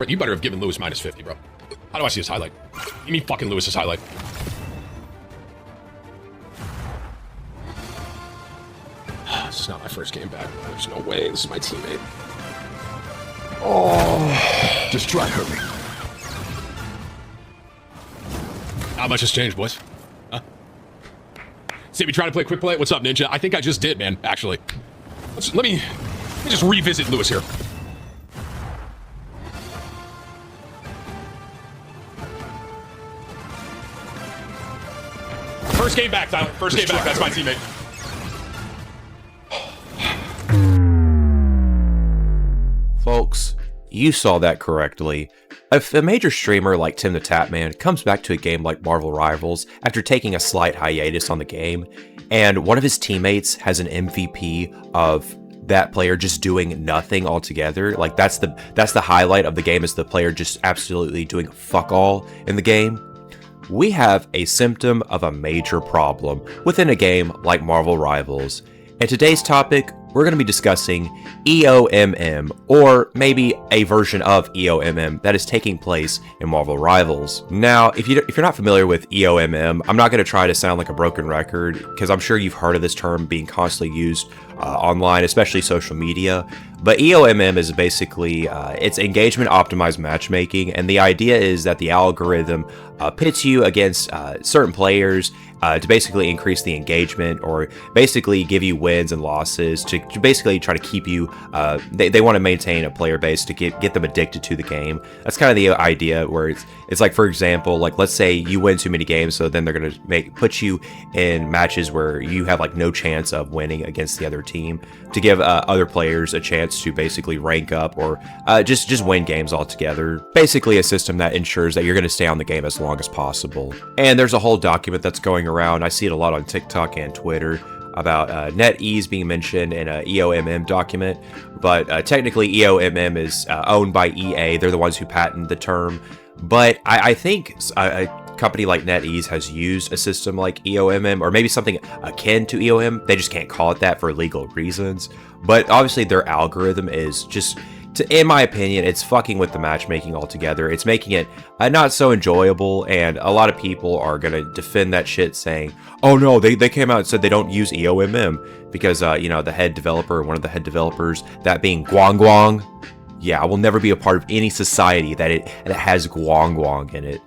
You better have given Lewis minus 50, bro. How do I see his highlight? Give me fucking Lewis's highlight. This is not my first game back. There's no way. This is my teammate. Oh, just try hurt me. Not much has changed, boys. Huh? See me trying to play quick play? What's up, Ninja? I think I just did, man, actually. Let me just revisit Lewis here. First game back, Tyler. First game back. That's my teammate. Folks, you saw that correctly. If a major streamer like Tim the Tatman comes back to a game like Marvel Rivals after taking a slight hiatus on the game, and one of his teammates has an MVP of that player just doing nothing altogether, like that's the highlight of the game, is the player just absolutely doing fuck all in the game, we have a symptom of a major problem within a game like Marvel Rivals. And today's topic, we're going to be discussing EOMM, or maybe a version of EOMM that is taking place in Marvel Rivals. Now, if you're not familiar with EOMM, I'm not going to try to sound like a broken record, because I'm sure you've heard of this term being constantly used online, especially social media. But EOMM is basically, it's Engagement Optimized Matchmaking, and the idea is that the algorithm pits you against certain players to basically increase the engagement, or basically give you wins and losses to basically try to keep you, they want to maintain a player base to get them addicted to the game. That's kind of the idea, where it's like, for example, like let's say you win too many games, so then they're going to put you in matches where you have like no chance of winning against the other team, to give other players a chance to basically rank up, or just win games altogether. Basically a system that ensures that you're going to stay on the game as long as possible. And there's a whole document that's going around. I see it a lot on TikTok and Twitter about Netease being mentioned in a EOMM document, but technically EOMM is owned by EA. They're the ones who patented the term, but I think a company like Netease has used a system like EOMM, or maybe something akin to EOM. They just can't call it that for legal reasons, but obviously their algorithm is just, in my opinion, it's fucking with the matchmaking altogether. It's making it not so enjoyable, and a lot of people are going to defend that shit, saying, oh no, they came out and said they don't use EOMM because, you know, the head developer, one of the head developers, that being Guang Guang. Yeah, I will never be a part of any society that has Guang Guang in it.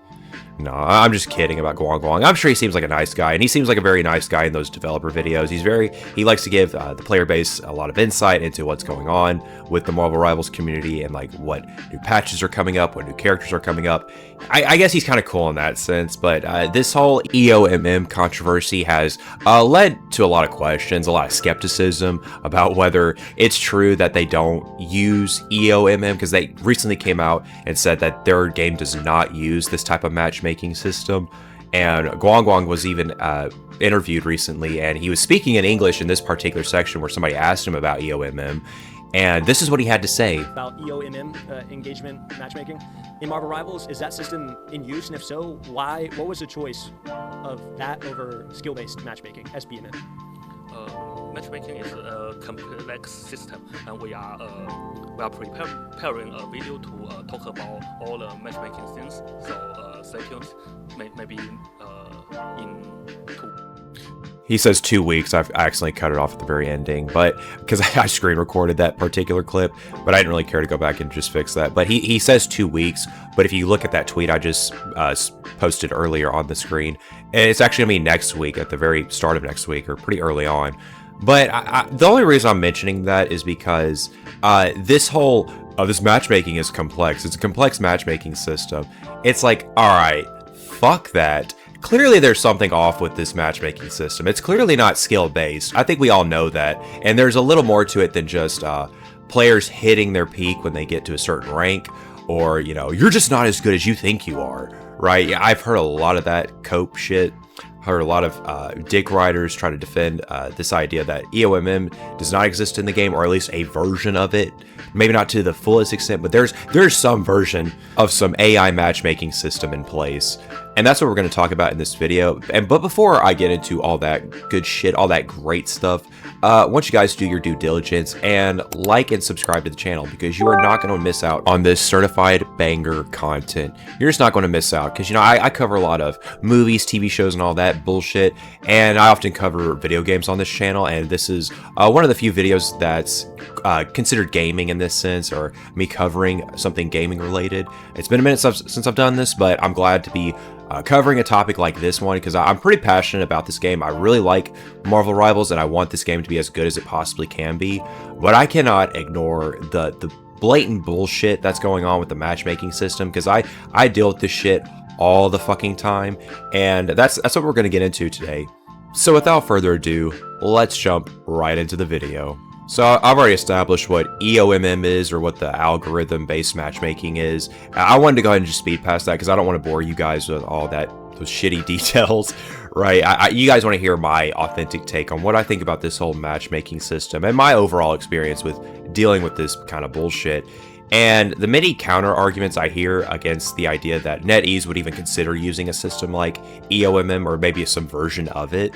No, I'm just kidding about Guang Guang. I'm sure he seems like a nice guy, and he seems like a very nice guy in those developer videos. He likes to give the player base a lot of insight into what's going on with the Marvel Rivals community, and like what new patches are coming up, what new characters are coming up. I guess he's kind of cool in that sense, but this whole EOMM controversy has led to a lot of questions, a lot of skepticism about whether it's true that they don't use EOMM, because they recently came out and said that their game does not use this type of matchmaking system. And Guang Guang was even interviewed recently, and he was speaking in English in this particular section where somebody asked him about EOMM, and this is what he had to say about EOMM, engagement matchmaking in Marvel Rivals. Is that system in use, and if so, why? What was the choice of that over skill-based matchmaking, SBMM? Matchmaking is a complex system, and we are preparing a video to talk about all the matchmaking things. So stay tuned. Maybe in 2. He says 2 weeks. I accidentally cut it off at the very ending, but because I screen recorded that particular clip, but I didn't really care to go back and just fix that. But he says 2 weeks, but if you look at that tweet I just posted earlier on the screen, and it's actually gonna be next week, at the very start of next week, or pretty early on. But the only reason I'm mentioning that is because this matchmaking is complex. It's a complex matchmaking system. It's like, all right, fuck that. Clearly there's something off with this matchmaking system. It's clearly not skill-based. I think we all know that. And there's a little more to it than just players hitting their peak when they get to a certain rank, or, you know, you're just not as good as you think you are, right? Yeah, I've heard a lot of that cope shit. heard a lot of dick writers try to defend this idea that EOMM does not exist in the game, or at least a version of it. Maybe not to the fullest extent, but there's some version of some AI matchmaking system in place. And that's what we're going to talk about in this video. But before I get into all that good shit, all that great stuff, I want you guys to do your due diligence and like and subscribe to the channel, because you are not going to miss out on this certified banger content. You're just not going to miss out, because, you know, I cover a lot of movies, TV shows, and all that bullshit, and I often cover video games on this channel, and this is one of the few videos that's considered gaming in this sense, or me covering something gaming related. It's been a minute since I've done this, but I'm glad to be covering a topic like this one, because I'm pretty passionate about this game. I really like Marvel Rivals, and I want this game to be as good as it possibly can be, but I cannot ignore the blatant bullshit that's going on with the matchmaking system, because I deal with this shit all the fucking time, and that's what we're going to get into today. So without further ado, let's jump right into the video. So I've already established what EOMM is, or what the algorithm-based matchmaking is. I wanted to go ahead and just speed past that, because I don't want to bore you guys with all those shitty details, right? You guys want to hear my authentic take on what I think about this whole matchmaking system, and my overall experience with dealing with this kind of bullshit. And the many counter arguments I hear against the idea that Netease would even consider using a system like EOMM, or maybe some version of it.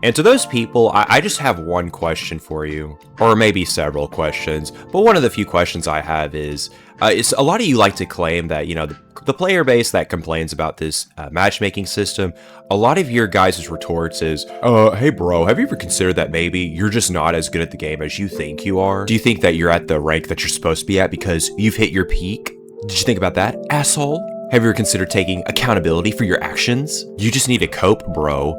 And to those people, I just have one question for you, or maybe several questions, but one of the few questions I have is a lot of you like to claim that, you know, the player base that complains about this matchmaking system, a lot of your guys' retorts is, hey bro, have you ever considered that maybe you're just not as good at the game as you think you are? Do you think that you're at the rank that you're supposed to be at because you've hit your peak? Did you think about that, asshole? Have you ever considered taking accountability for your actions? You just need to cope, bro.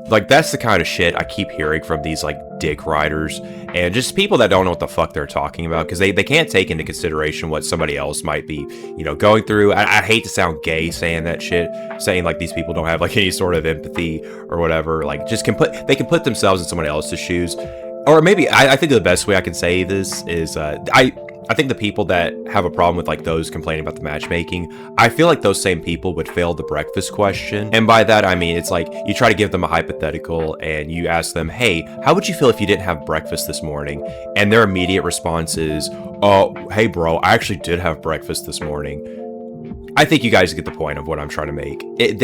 Like, that's the kind of shit I keep hearing from these, like, dick writers, and just people that don't know what the fuck they're talking about, because they can't take into consideration what somebody else might be, you know, going through. I hate to sound gay saying that shit, saying, like, these people don't have, like, any sort of empathy or whatever. Like, they can put themselves in someone else's shoes. Or maybe, I think the best way I can say this is, I think the people that have a problem with, like, those complaining about the matchmaking, I feel like those same people would fail the breakfast question. And by that, I mean, it's like, you try to give them a hypothetical and you ask them, hey, how would you feel if you didn't have breakfast this morning? And their immediate response is, oh, hey bro, I actually did have breakfast this morning. I think you guys get the point of what I'm trying to make.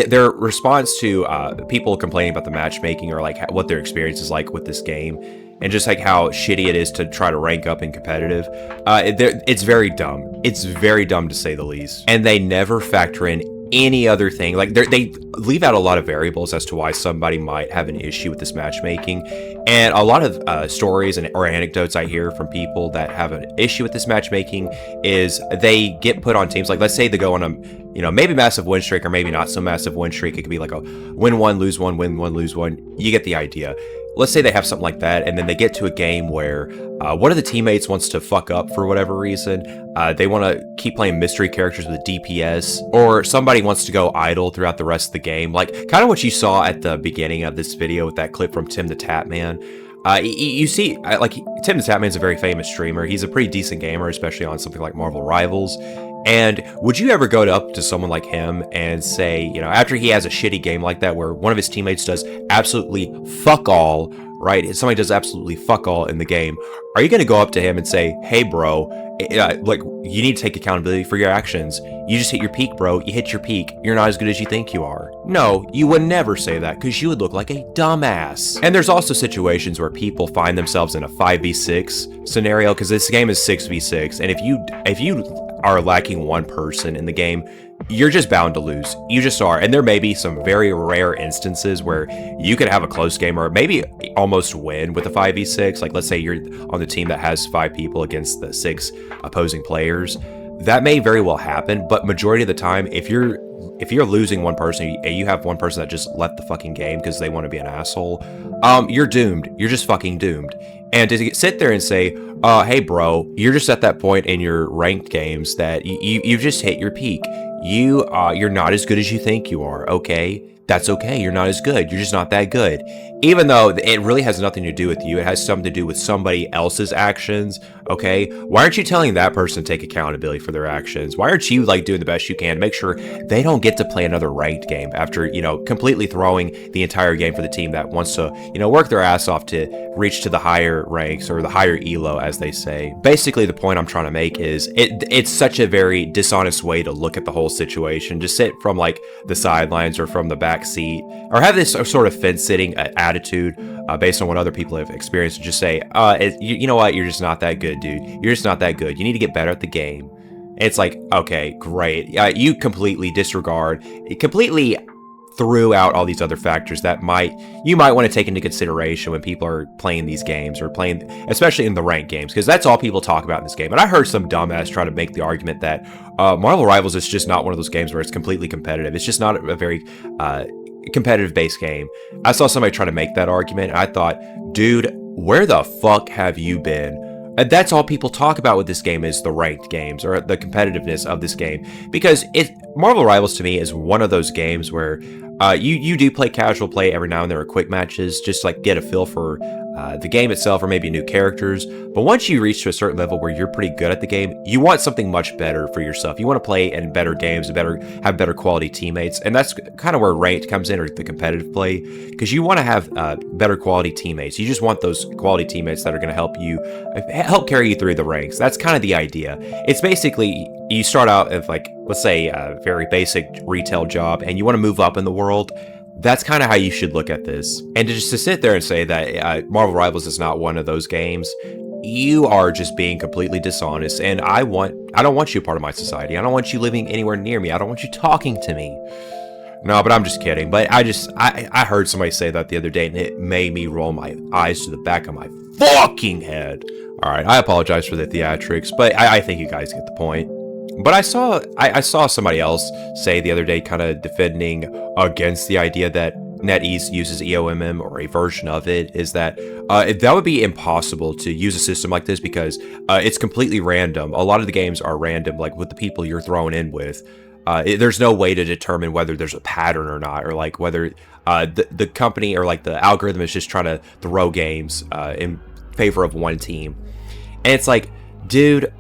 Their response to people complaining about the matchmaking, or like what their experience is like with this game, and just like how shitty it is to try to rank up in competitive, it's very dumb. It's very dumb to say the least. And they never factor in any other thing. Like, they leave out a lot of variables as to why somebody might have an issue with this matchmaking. And a lot of stories or anecdotes I hear from people that have an issue with this matchmaking is they get put on teams. Like, let's say they go on a, you know, maybe massive win streak, or maybe not so massive win streak. It could be like a win one, lose one, win one, lose one. You get the idea. Let's say they have something like that, and then they get to a game where one of the teammates wants to fuck up for whatever reason. They want to keep playing mystery characters with DPS, or somebody wants to go idle throughout the rest of the game. Like, kind of what you saw at the beginning of this video with that clip from Tim the Tatman. You see, like, Tim the Tatman's a very famous streamer. He's a pretty decent gamer, especially on something like Marvel Rivals. And would you ever go up to someone like him and say, you know, after he has a shitty game like that where one of his teammates does absolutely fuck all, right? If somebody does absolutely fuck all in the game, are you going to go up to him and say, hey bro, like, you need to take accountability for your actions. You just hit your peak, bro. You hit your peak. You're not as good as you think you are. No, you would never say that, because you would look like a dumbass. And there's also situations where people find themselves in a 5v6 scenario, because this game is 6v6, and if you are lacking one person in the game, you're just bound to lose. You just are. And there may be some very rare instances where you could have a close game, or maybe almost win with a 5v6. Like, let's say you're on the team that has 5 people against the 6 opposing players. That may very well happen, but majority of the time, if you're losing one person, and you have one person that just left the fucking game because they want to be an asshole, you're doomed. You're just fucking doomed. And to sit there and say, hey bro, you're just at that point in your ranked games that you've just hit your peak. You're not as good as you think you are, okay? that's okay. You're not as good. You're just not that good. Even though it really has nothing to do with you, it has something to do with somebody else's actions. Okay, why aren't you telling that person to take accountability for their actions? Why aren't you like doing the best you can to make sure they don't get to play another ranked game after, you know, completely throwing the entire game for the team that wants to, you know, work their ass off to reach to the higher ranks or the higher elo, as they say. Basically, the point I'm trying to make is it's such a very dishonest way to look at the whole situation. Just sit from like the sidelines or from the back seat, or have this sort of fence-sitting attitude based on what other people have experienced, and just say, you know what, you're just not that good, dude. You're just not that good. You need to get better at the game. And it's like, okay, great. You completely completely threw out all these other factors that you might want to take into consideration when people are playing these games, or playing, especially in the ranked games, because that's all people talk about in this game. And I heard some dumbass try to make the argument that Marvel Rivals is just not one of those games where it's completely competitive. It's just not a very competitive based game. I saw somebody try to make that argument, and I thought, dude, where the fuck have you been? And that's all people talk about with this game, is the ranked games or the competitiveness of this game. Because Marvel Rivals to me is one of those games where you do play casual play every now and then, or quick matches, just like get a feel for the game itself, or maybe new characters. But once you reach to a certain level where you're pretty good at the game, you want something much better for yourself. You want to play in better games, have better quality teammates, and that's kind of where ranked comes in, or the competitive play, because you want to have better quality teammates. You just want those quality teammates that are going to help carry you through the ranks. That's kind of the idea. It's basically, you start out with, like, let's say a very basic retail job, and you want to move up in the world. That's kind of how you should look at this. And to sit there and say that Marvel Rivals is not one of those games, you are just being completely dishonest. And I don't want you part of my society. I don't want you living anywhere near me. I don't want you talking to me. No, but I'm just kidding. But I heard somebody say that the other day, and it made me roll my eyes to the back of my fucking head. All right, I apologize for the theatrics, but I think you guys get the point. But I saw somebody else say the other day, kind of defending against the idea that Netease uses EOMM, or a version of it, is that that would be impossible to use a system like this, because it's completely random. A lot of the games are random, like with the people you're thrown in with. There's no way to determine whether there's a pattern or not, or like whether the company or like the algorithm is just trying to throw games in favor of one team. And it's like, dude,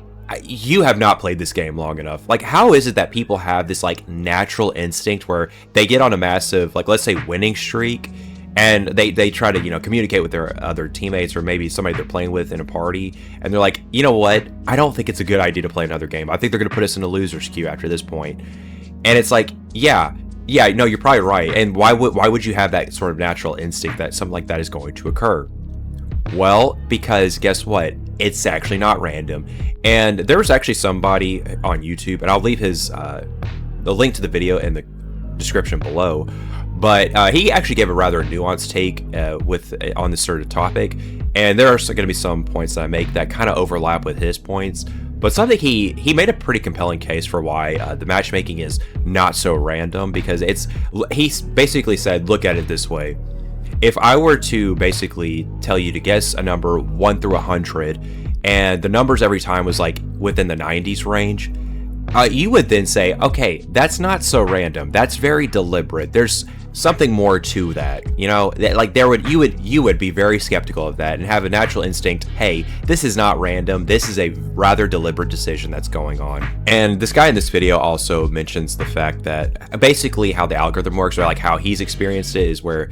you have not played this game long enough. Like, how is it that people have this like natural instinct where they get on a massive, like, let's say, winning streak, and they try to, you know, communicate with their other teammates, or maybe somebody they're playing with in a party, and they're like, you know what, I don't think it's a good idea to play another game. I think they're going to put us in a loser's queue after this point. And it's like, yeah, no, you're probably right. And why would you have that sort of natural instinct that something like that is going to occur? Well, because guess what? It's actually not random. And there was actually somebody on YouTube, and I'll leave the link to the video in the description below, but he actually gave a rather nuanced take on this sort of topic, and there are going to be some points that I make that kind of overlap with his points. But something he made a pretty compelling case for why the matchmaking is not so random, because he basically said, look at it this way. If I were to basically tell you to guess a number 1 through 100, and the numbers every time was like within the 90s range, you would then say, okay, that's not so random. That's very deliberate. There's something more to that, you know. Like you would be very skeptical of that and have a natural instinct. Hey, this is not random. This is a rather deliberate decision that's going on. And this guy in this video also mentions the fact that basically how the algorithm works, or like how he's experienced it, is where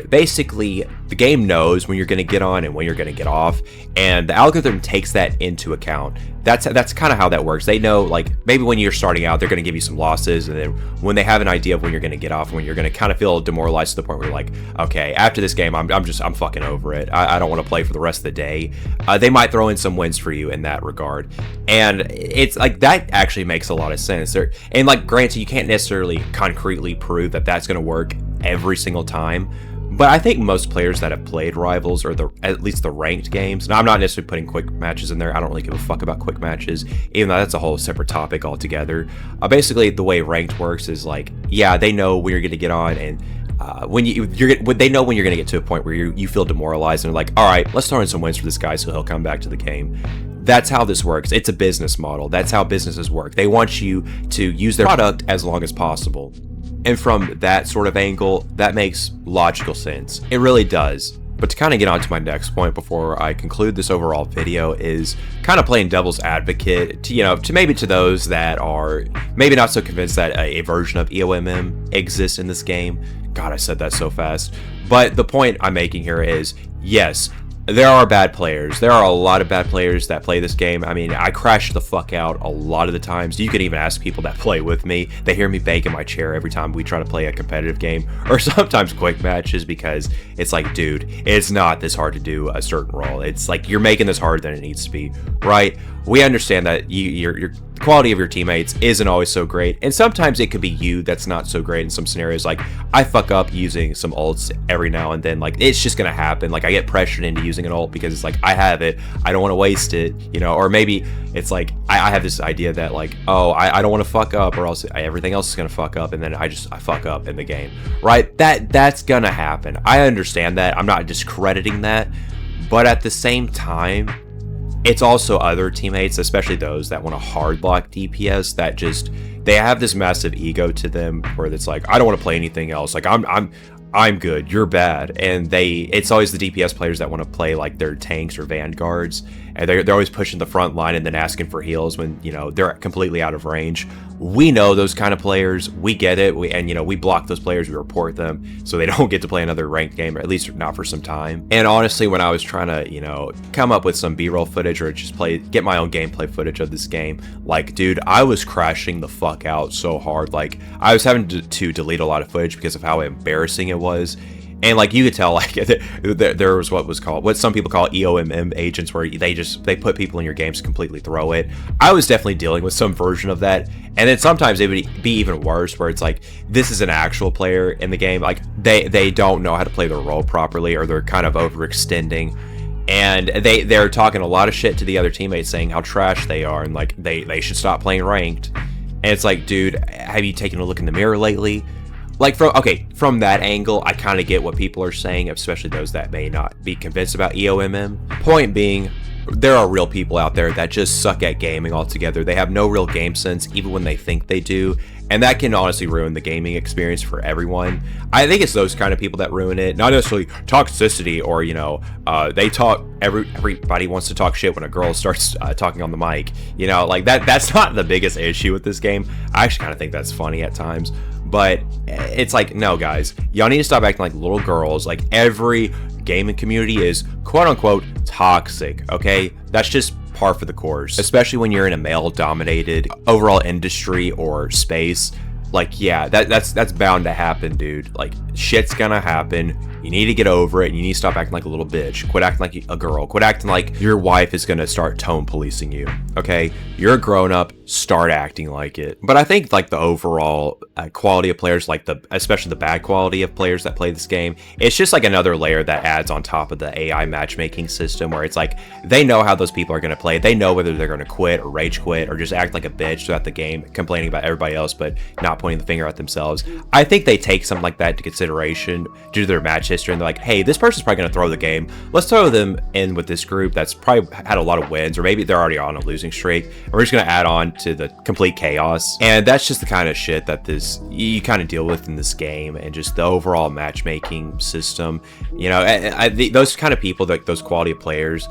basically the game knows when you're going to get on and when you're going to get off, and the algorithm takes that into account. That's kind of how that works. They know, like, maybe when you're starting out, they're going to give you some losses, and then when they have an idea of when you're going to get off, when you're going to kind of feel demoralized to the point where you're like, okay, after this game, I'm fucking over it. I don't want to play for the rest of the day. They might throw in some wins for you in that regard, and it's like that actually makes a lot of sense. And like, granted, you can't necessarily concretely prove that that's going to work every single time, but I think most players that have played Rivals, or at least the ranked games, now I'm not necessarily putting quick matches in there, I don't really give a fuck about quick matches, even though that's a whole separate topic altogether. Basically, the way ranked works is like, yeah, they know when you're going to get on, and they know when you're going to get to a point where you feel demoralized, and they're like, all right, let's throw in some wins for this guy so he'll come back to the game. That's how this works. It's a business model. That's how businesses work. They want you to use their product as long as possible. And from that sort of angle, that makes logical sense. It really does. But to kind of get on to my next point before I conclude this overall video is kind of playing devil's advocate to, to those that are maybe not so convinced that a version of EOMM exists in this game. God, I said that so fast. But the point I'm making here is, yes, there are bad players. There are a lot of bad players that play this game. I mean, I crash the fuck out a lot of the times. You can even ask people that play with me. They hear me bang in my chair every time we try to play a competitive game, or sometimes quick matches, because it's like, dude, it's not this hard to do a certain role. It's like you're making this harder than it needs to be, right? We understand that your quality of your teammates isn't always so great, and sometimes it could be you that's not so great in some scenarios. Like, I fuck up using some ults every now and then. Like, it's just gonna happen. Like, I get pressured into using an ult because it's like, I have it, I don't want to waste it, or maybe it's like I have this idea that like, oh, I don't want to fuck up, or else everything else is gonna fuck up, and then I fuck up in the game, right? That's gonna happen. I understand that. I'm not discrediting that, but at the same time, it's also other teammates, especially those that want to hard lock DPS, that just, they have this massive ego to them where it's like, I don't want to play anything else. Like, I'm good, you're bad. And it's always the DPS players that want to play like their tanks or vanguards, and they're always pushing the front line and then asking for heals when, they're completely out of range. We know those kind of players, we get it, we block those players, we report them, so they don't get to play another ranked game, or at least not for some time. And honestly, when I was trying to, come up with some B-roll footage or just get my own gameplay footage of this game, like, dude, I was crashing the fuck out so hard. Like, I was having to delete a lot of footage because of how embarrassing it was. And like, you could tell, like, there was what some people call EOMM agents, where they put people in your games to completely throw it. I was definitely dealing with some version of that. And then sometimes it would be even worse, where it's like, this is an actual player in the game, like they don't know how to play their role properly, or they're kind of overextending, and they're talking a lot of shit to the other teammates, saying how trash they are, and like they should stop playing ranked. And it's like, dude, have you taken a look in the mirror lately? Like, from that angle, I kind of get what people are saying, especially those that may not be convinced about EOMM. Point being, there are real people out there that just suck at gaming altogether. They have no real game sense, even when they think they do, and that can honestly ruin the gaming experience for everyone. I think it's those kind of people that ruin it, not necessarily toxicity, or they talk. Everybody wants to talk shit when a girl starts talking on the mic. Like that's not the biggest issue with this game. I actually kind of think that's funny at times. But it's like, no, guys, y'all need to stop acting like little girls. Like, every gaming community is quote-unquote toxic, okay? That's just par for the course, especially when you're in a male-dominated overall industry or space. Like, yeah, that's bound to happen, dude. Like, shit's gonna happen. You need to get over it, and you need to stop acting like a little bitch. Quit acting like a girl. Quit acting like your wife is gonna start tone policing you, okay? You're a grown-up, start acting like it. But I think, like, the overall quality of players, like especially the bad quality of players that play this game, it's just like another layer that adds on top of the AI matchmaking system, where it's like, they know how those people are gonna play. They know whether they're gonna quit or rage quit or just act like a bitch throughout the game, complaining about everybody else, but not pointing the finger at themselves. I think they take something like that into consideration due to their match history, and they're like, hey, this person's probably going to throw the game. Let's throw them in with this group that's probably had a lot of wins, or maybe they're already on a losing streak, and we're just going to add on to the complete chaos. And that's just the kind of shit that you kind of deal with in this game, and just the overall matchmaking system. Those kind of people, those quality of players,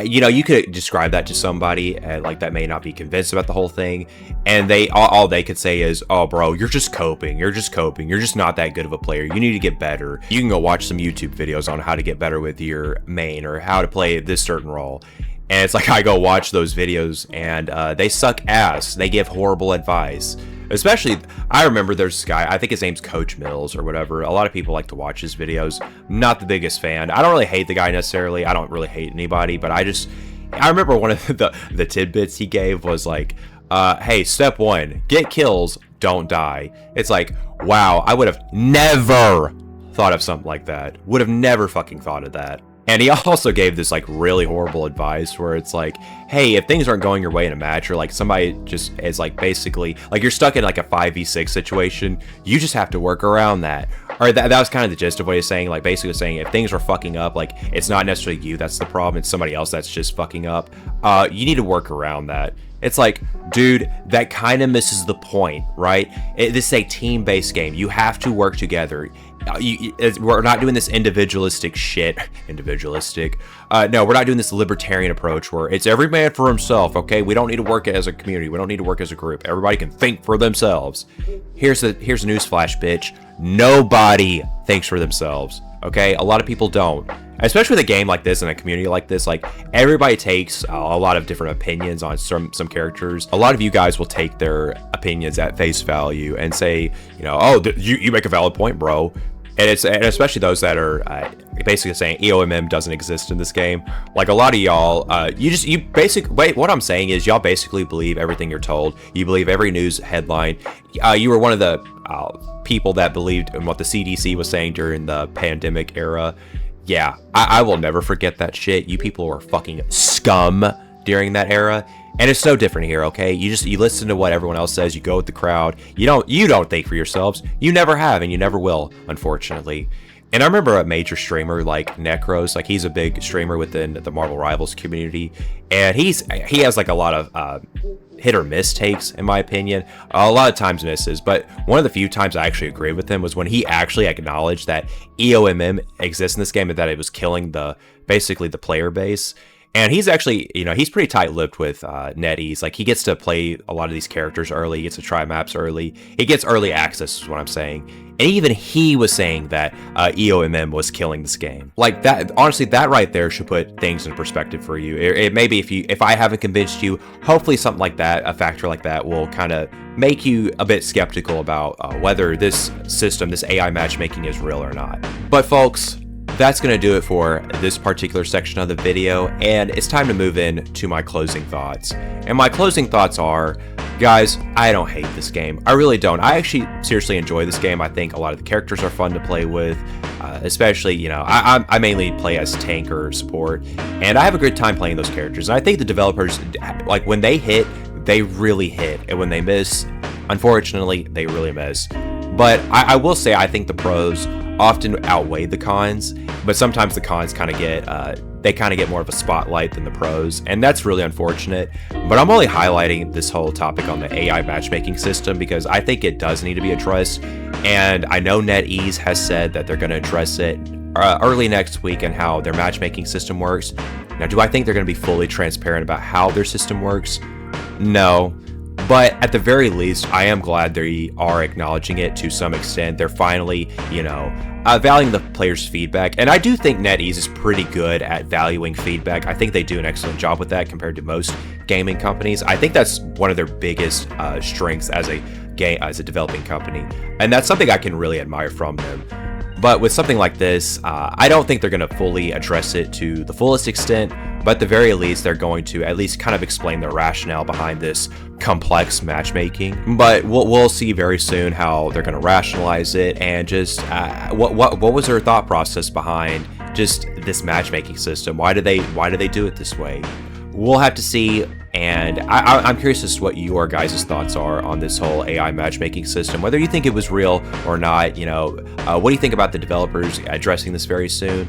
you could describe that to somebody like that may not be convinced about the whole thing, and all they could say is, oh bro, you're just coping, you're just not that good of a player, you need to get better. You can go watch some YouTube videos on how to get better with your main, or how to play this certain role. And it's like, I go watch those videos, and they suck ass. They give horrible advice. Especially, I remember there's this guy, I think his name's Coach Mills or whatever. A lot of people like to watch his videos. Not the biggest fan. I don't really hate the guy necessarily. I don't really hate anybody, but I remember one of the tidbits he gave was like, hey, step 1, get kills, don't die. It's like, wow, I would have never thought of something like that. Would have never fucking thought of that. And he also gave this like really horrible advice where it's like, hey, if things aren't going your way in a match, or like somebody just is like, basically like you're stuck in like a 5v6 situation, you just have to work around that. Or that was kind of the gist of what he's saying, like basically saying if things are fucking up, like it's not necessarily you that's the problem, it's somebody else that's just fucking up. You need to work around that. It's like, dude, that kind of misses the point, right? This is a team-based game. You have to work together. We're not doing this individualistic shit. Individualistic. No, we're not doing this libertarian approach where it's every man for himself, okay? We don't need to work as a community. We don't need to work as a group. Everybody can think for themselves. Here's a newsflash, bitch. Nobody thinks for themselves, okay? A lot of people don't. Especially with a game like this and a community like this, like everybody takes a lot of different opinions on some characters. A lot of you guys will take their opinions at face value and say, you know, oh, you make a valid point, bro. And especially those that are basically saying EOMM doesn't exist in this game. Like a lot of y'all, what I'm saying is y'all basically believe everything you're told. You believe every news headline. You were one of the people that believed in what the CDC was saying during the pandemic era. Yeah, I will never forget that shit. You people were fucking scum during that era. And it's no different here, okay? You listen to what everyone else says, you go with the crowd. You don't think for yourselves. You never have and you never will, unfortunately. And I remember a major streamer like Necros, like he's a big streamer within the Marvel Rivals community, and he has like a lot of hit or miss takes, in my opinion. A lot of times misses, but one of the few times I actually agreed with him was when he actually acknowledged that EOMM exists in this game and that it was killing basically the player base. And he's actually, you know, he's pretty tight-lipped with Netease. Like, he gets to play a lot of these characters early. He gets to try maps early. He gets early access, is what I'm saying. And even he was saying that EOMM was killing this game. Like, that, honestly, that right there should put things in perspective for you. It maybe if I haven't convinced you, hopefully something like that, a factor like that, will kind of make you a bit skeptical about whether this system, this AI matchmaking, is real or not. But, folks, that's going to do it for this particular section of the video, and it's time to move in to my closing thoughts. And my closing thoughts are, guys, I don't hate this game. I really don't. I actually seriously enjoy this game. I think a lot of the characters are fun to play with, especially, you know, I mainly play as tank or support, and I have a good time playing those characters. And I think the developers, like, when they hit, they really hit, and when they miss, unfortunately, they really miss. But I will say, I think the pros often outweigh the cons, but sometimes the cons kind of get more of a spotlight than the pros, and that's really unfortunate. But I'm only highlighting this whole topic on the AI matchmaking system because I think it does need to be addressed, and I know Netease has said that they're going to address it early next week and how their matchmaking system works. Now, do I think they're going to be fully transparent about how their system works? No. But at the very least, I am glad they are acknowledging it to some extent. They're finally, you know, valuing the players' feedback. And I do think Netease is pretty good at valuing feedback. I think they do an excellent job with that compared to most gaming companies. I think that's one of their biggest strengths as a developing company. And that's something I can really admire from them. But with something like this, I don't think they're going to fully address it to the fullest extent, but at the very least, they're going to at least kind of explain the rationale behind this complex matchmaking. But we'll see very soon how they're going to rationalize it and just what was their thought process behind just this matchmaking system. Why do they do it this way? We'll have to see. And I'm curious as to what your guys' thoughts are on this whole AI matchmaking system, whether you think it was real or not. You know, what do you think about the developers addressing this very soon?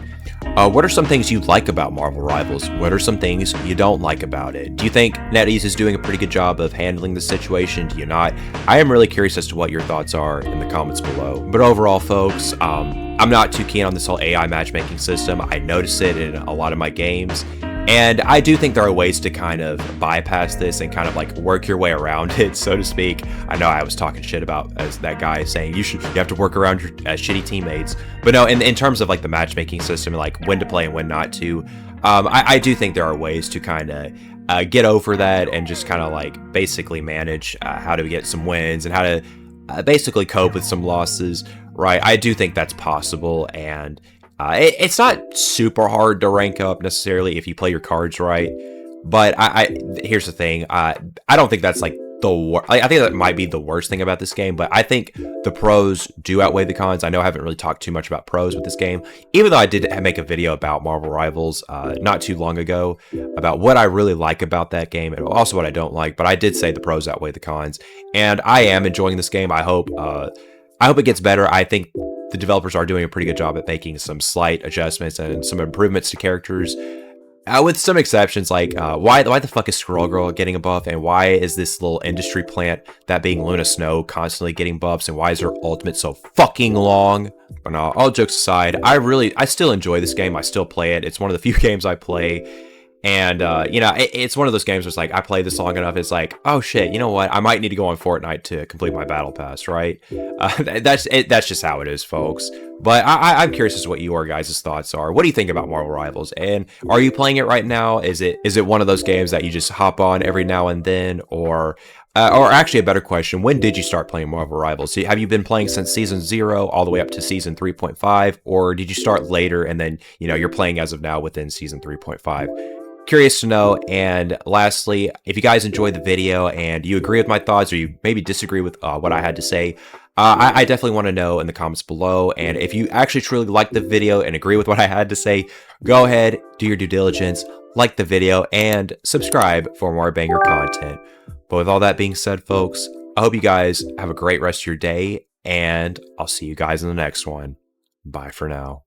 What are some things you like about Marvel Rivals? What are some things you don't like about it? Do you think Netease is doing a pretty good job of handling the situation? Do you not? I am really curious as to what your thoughts are in the comments below. But overall, folks, I'm not too keen on this whole AI matchmaking system. I notice it in a lot of my games. And I do think there are ways to kind of bypass this and kind of like work your way around it, so to speak. I know I was talking shit about as that guy saying you have to work around your shitty teammates. But no, in terms of like the matchmaking system and like when to play and when not to, I do think there are ways to kind of get over that and just kind of like basically manage how to get some wins and how to basically cope with some losses, right? I do think that's possible, and it's not super hard to rank up necessarily if you play your cards right, but here's the thing. I don't think that's like the worst. I think that might be the worst thing about this game, but I think the pros do outweigh the cons. I know I haven't really talked too much about pros with this game, even though I did make a video about Marvel Rivals not too long ago about what I really like about that game and also what I don't like, but I did say the pros outweigh the cons, and I am enjoying this game. I hope it gets better. I think the developers are doing a pretty good job at making some slight adjustments and some improvements to characters. With some exceptions, like why the fuck is Squirrel Girl getting a buff, and why is this little industry plant, that being Luna Snow, constantly getting buffs, and why is her ultimate so fucking long? But no, all jokes aside, I still enjoy this game. I still play it. It's one of the few games I play. And, you know, it's one of those games where it's like, I play this long enough, it's like, oh shit, you know what? I might need to go on Fortnite to complete my battle pass, right? That's just how it is, folks. But I'm curious as to what your guys' thoughts are. What do you think about Marvel Rivals? And are you playing it right now? Is it one of those games that you just hop on every now and then? Or actually a better question, when did you start playing Marvel Rivals? Have you been playing since Season 0 all the way up to Season 3.5? Or did you start later and then, you know, you're playing as of now within Season 3.5? Curious to know. And lastly, if you guys enjoyed the video and you agree with my thoughts or you maybe disagree with what I had to say, I definitely want to know in the comments below. And if you actually truly liked the video and agree with what I had to say, go ahead, do your due diligence, like the video, and subscribe for more banger content. But with all that being said, folks, I hope you guys have a great rest of your day, and I'll see you guys in the next one. Bye for now.